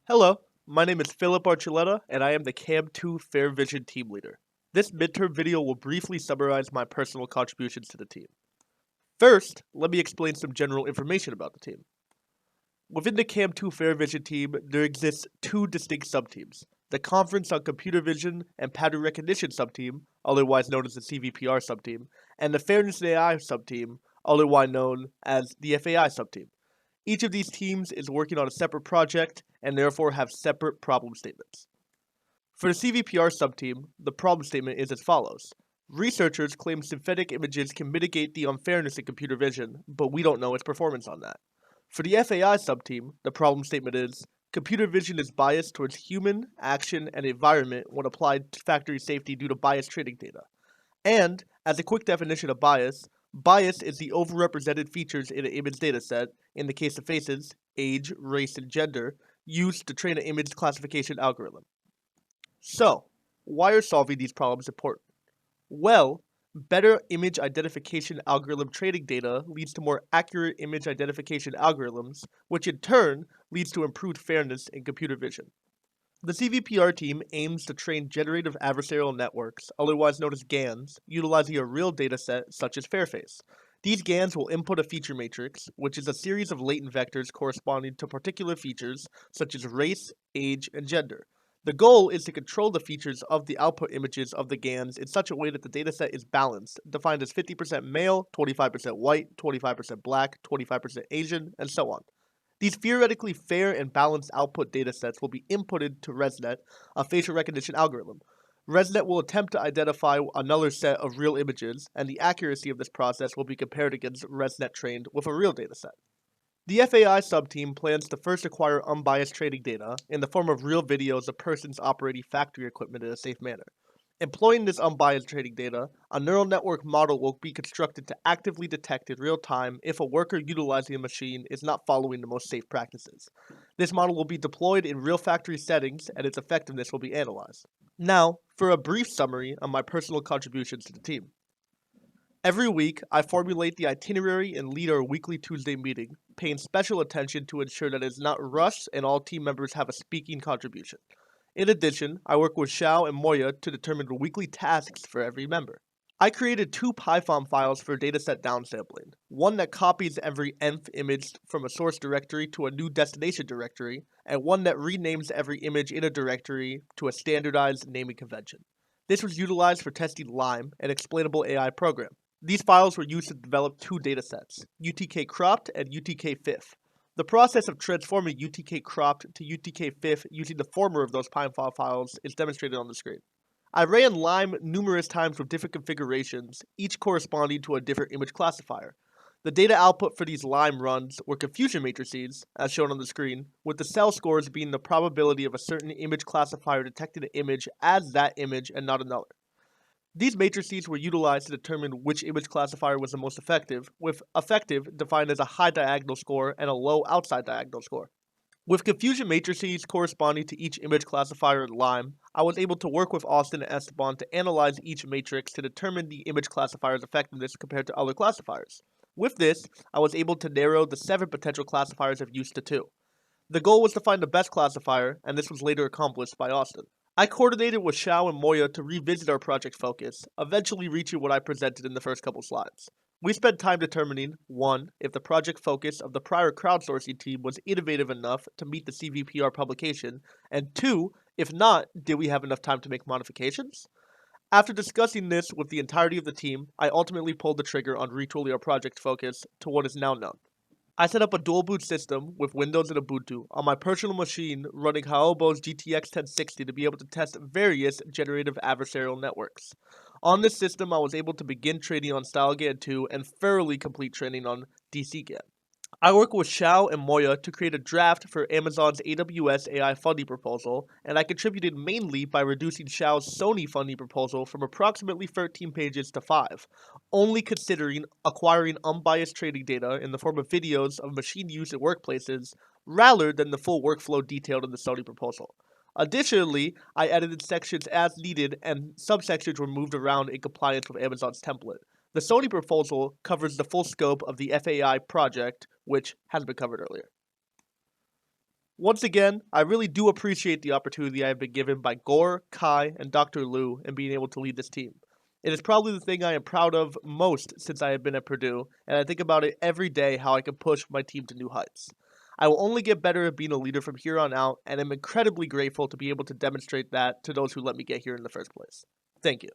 Hello, my name is Philip Archuleta, and I am the CAM2 Fair Vision team leader. This midterm video will briefly summarize my personal contributions to the team. First, let me explain some general information about the team. Within the CAM2 Fair Vision team, there exists two distinct subteams: the Conference on Computer Vision and Pattern Recognition subteam, otherwise known as the CVPR subteam, and the Fairness and AI subteam, otherwise known as the FAI subteam. Each of these teams is working on a separate project and therefore have separate problem statements. For the CVPR subteam, the problem statement is as follows. Researchers claim synthetic images can mitigate the unfairness in computer vision, but we don't know its performance on that. For the FAI subteam, the problem statement is computer vision is biased towards human, action, and environment when applied to factory safety due to bias training data. And, as a quick definition of bias, bias is the overrepresented features in an image dataset, in the case of faces, age, race, and gender, used to train an image classification algorithm. So, why are solving these problems important? Well, better image identification algorithm training data leads to more accurate image identification algorithms, which in turn leads to improved fairness in computer vision. The CVPR team aims to train generative adversarial networks, otherwise known as GANs, utilizing a real dataset such as Fairface. These GANs will input a feature matrix, which is a series of latent vectors corresponding to particular features such as race, age, and gender. The goal is to control the features of the output images of the GANs in such a way that the dataset is balanced, defined as 50% male, 25% white, 25% black, 25% Asian, and so on. These theoretically fair and balanced output datasets will be inputted to ResNet, a facial recognition algorithm. ResNet will attempt to identify another set of real images, and the accuracy of this process will be compared against ResNet trained with a real dataset. The FAI subteam plans to first acquire unbiased training data in the form of real videos of persons operating factory equipment in a safe manner. Employing this unbiased training data, a neural network model will be constructed to actively detect in real time if a worker utilizing a machine is not following the most safe practices. This model will be deployed in real factory settings, and its effectiveness will be analyzed. Now, for a brief summary of my personal contributions to the team. Every week, I formulate the itinerary and lead our weekly Tuesday meeting, paying special attention to ensure that it is not rushed and all team members have a speaking contribution. In addition, I work with Xiao and Moya to determine the weekly tasks for every member. I created two Python files for dataset downsampling, one that copies every nth image from a source directory to a new destination directory, and one that renames every image in a directory to a standardized naming convention. This was utilized for testing Lime, an explainable AI program. These files were used to develop two datasets, UTK cropped and UTK fifth. The process of transforming UTK cropped to UTK fifth using the former of those Python files is demonstrated on the screen. I ran Lime numerous times with different configurations, each corresponding to a different image classifier. The data output for these Lime runs were confusion matrices, as shown on the screen, with the cell scores being the probability of a certain image classifier detecting an image as that image and not another. These matrices were utilized to determine which image classifier was the most effective, with effective defined as a high diagonal score and a low outside diagonal score. With confusion matrices corresponding to each image classifier in Lime, I was able to work with Austin and Esteban to analyze each matrix to determine the image classifier's effectiveness compared to other classifiers. With this, I was able to narrow the 7 potential classifiers of use to 2. The goal was to find the best classifier, and this was later accomplished by Austin. I coordinated with Xiao and Moya to revisit our project focus, eventually reaching what I presented in the first couple slides. We spent time determining, 1, if the project focus of the prior crowdsourcing team was innovative enough to meet the CVPR publication, and 2, if not, did we have enough time to make modifications? After discussing this with the entirety of the team, I ultimately pulled the trigger on retooling our project focus to what is now known. I set up a dual boot system with Windows and Ubuntu on my personal machine running Haobo's GTX 1060 to be able to test various generative adversarial networks. On this system, I was able to begin training on StyleGAN 2 and thoroughly complete training on DCGAN. I work with Xiao and Moya to create a draft for Amazon's AWS AI funding proposal, and I contributed mainly by reducing Xiao's Sony funding proposal from approximately 13 pages to 5, only considering acquiring unbiased training data in the form of videos of machine use in workplaces, rather than the full workflow detailed in the Sony proposal. Additionally, I edited sections as needed and subsections were moved around in compliance with Amazon's template. The Sony proposal covers the full scope of the FAI project, which has been covered earlier. Once again, I really do appreciate the opportunity I have been given by Gore, Kai, and Dr. Liu in being able to lead this team. It is probably the thing I am proud of most since I have been at Purdue, and I think about it every day how I can push my team to new heights. I will only get better at being a leader from here on out, and am incredibly grateful to be able to demonstrate that to those who let me get here in the first place. Thank you.